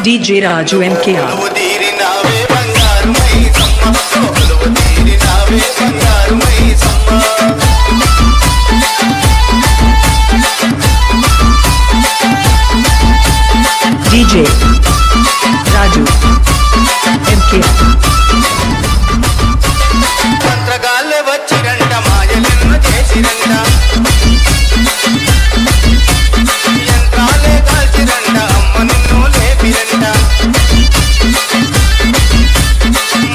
DJ Raju MKR. DJ Raju MKR. మంత్రగాళ్ళే వచ్చిరంట మాయలెన్న చేసిరంట యంత్రాలే కాల్చిరంట అమ్మ నిన్ను లేపిరంట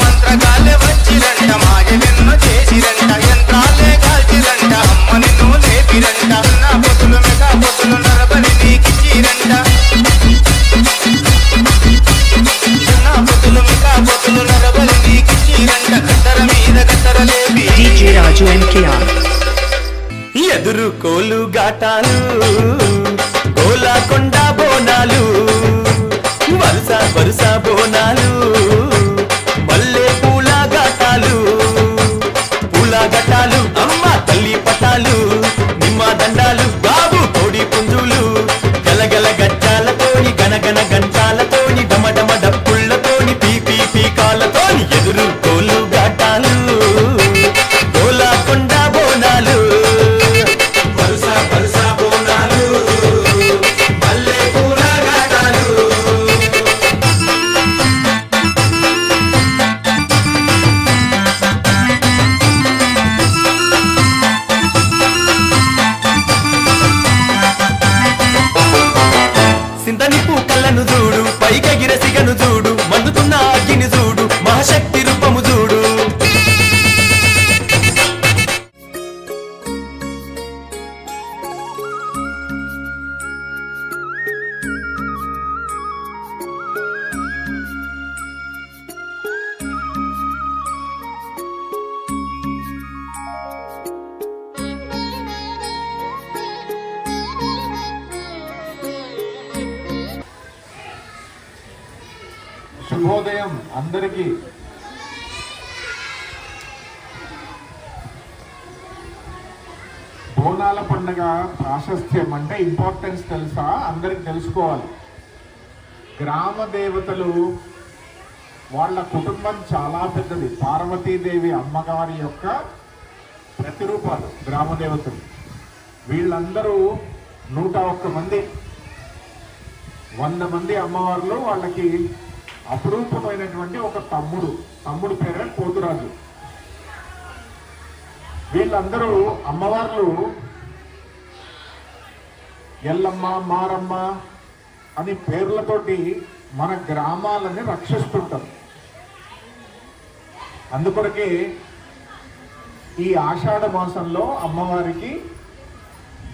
మంత్రగాళ్ళే వచ్చిరంట మాయలెన్న చేసిరంట యంత్రాలే కాల్చిరంట అమ్మ నిన్ను లేపిరంట నా పొతులు మెగా పొతులు నరబలి నీకిచ్చిరంట DJ Raju MKR. ఎదురు కోలు గాటాలు గోలాకొండ బోనాలు వరుస వరుస బోనాలు మల్లె పూల ఘాటాలు పూల ఘటాలు అమ్మ తల్లి పటాలు నిమ్మ దండాలు బాబు కోడి పుంజులు గలగల గజ్జాలతోని గనగన గంటాలతోని డమడమ డప్పుళ్లతోని పీపీ పీకాలతోని ఎదురు కోలు ఘాటాలు గోలాకొండ బోనాలు వరుస వరుస బోనాలు మల్లె పూల ఘాటాలు సింతని పూకళ్ళను చూడు పైకెగిర సిగను చూడు మండుతున్న అగ్గిని చూడు మహాశక్తి రూపము చూడు శుభోదయం అందరికీ. బోనాల పండుగ ప్రాశస్త్యం అంటే ఇంపార్టెన్స్ తెలుసా? అందరికి తెలుసుకోవాలి. గ్రామ దేవతలు వాళ్ళ కుటుంబం చాలా పెద్దది. పార్వతీదేవి అమ్మగారి యొక్క ప్రతిరూపాలు గ్రామ దేవతలు. వీళ్ళందరూ 101 మంది, 100 మంది అమ్మవార్లు. వాళ్ళకి అపురూపమైనటువంటి ఒక తమ్ముడు పేరే పోతురాజు. వీళ్ళందరూ అమ్మవార్లు ఎల్లమ్మ, మారమ్మ అని పేర్లతోటి మన గ్రామాలని రక్షిస్తుంటారు. అందుకొరకే ఈ ఆషాఢ మాసంలో అమ్మవారికి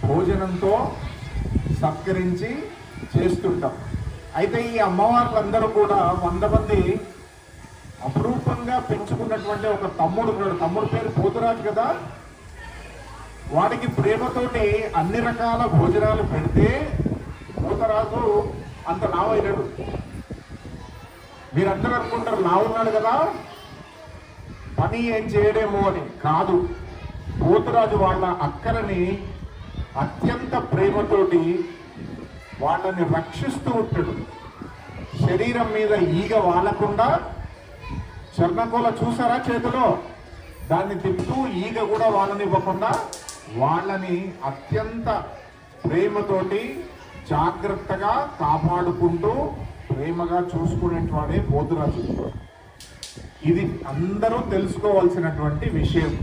భోజనంతో సత్కరించి చేస్తుంటాం. అయితే ఈ అమ్మవార్లందరూ కూడా 100 మంది అపురూపంగా పెంచుకున్నటువంటి ఒక తమ్ముడు ఉన్నాడు. తమ్ముడు పేరు పోతురాజు కదా. వాడికి ప్రేమతోటి అన్ని రకాల భోజనాలు పెడితే పోతరాజు అంత లావైనాడు. మీరందరూ అనుకుంటారు లావున్నాడు కదా పని ఏం చేయడేమో అని. కాదు, పోతురాజు వాళ్ళ అక్కలని అత్యంత ప్రేమతోటి వాళ్ళని రక్షిస్తూ ఉంటాడు. శరీరం మీద ఈగ వాలకుండా, చర్ణకోల చూసారా చేతిలో, దాన్ని తిప్పుతూ ఈగ కూడా వాళ్ళనివ్వకుండా వాళ్ళని అత్యంత ప్రేమతోటి జాగ్రత్తగా కాపాడుకుంటూ ప్రేమగా చూసుకునేవాడే పోతురాజు. ఇది అందరూ తెలుసుకోవాల్సినటువంటి విషయం.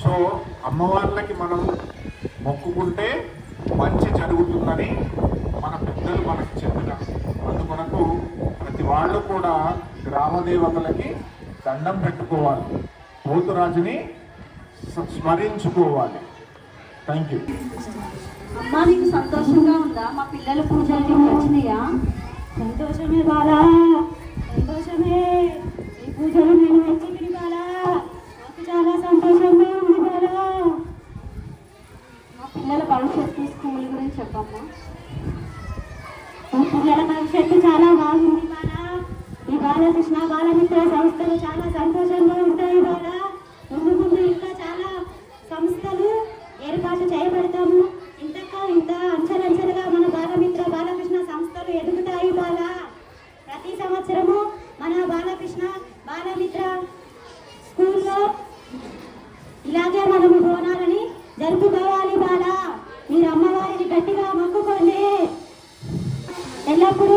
సో అమ్మవార్లకి మనం మొక్కుకుంటే మంచి జరుగుతుందని మన పెద్దలు మనకు చెప్పిన. అందుకొరకు ప్రతి వాళ్ళు కూడా గ్రామ దేవతలకి దండం పెట్టుకోవాలి, పోతురాజుని స్మరించుకోవాలి. Thank you. అమ్మా, నీకు సంతోషంగా ఉందా? మా పిల్లల పూజలు వచ్చినాయా? సంతోషమే బాలా, సంతోషమే. ఈ పూజలు నేను వచ్చింది బాలా, నాకు చాలా సంతోషంగా ఉంది బాలా. మా పిల్లల భవిష్యత్తు స్కూల్ గురించి చెప్పమ్మా. మా పిల్లల భవిష్యత్తు చాలా బాగుంది బాలా. ఈ బాలకృష్ణ బాలమిత్ర సంస్థలు చాలా సంతోషంగా ఉంటాయి బాలా. ముందు ముందు ఇంకా చాలా సంస్థలు ఏర్పాటు చేయబడతాము. ఇంత అంచెలంచెలుగా మన బాలమిత్ర బాలకృష్ణ సంస్థలు ఎదుగుతాయి బాలా. ఇలాగే మనము బోనాలని జరుపుకోవాలి బాల. మీరు అమ్మవారిని గట్టిగా మొక్కుకోండి. ఎల్లప్పుడూ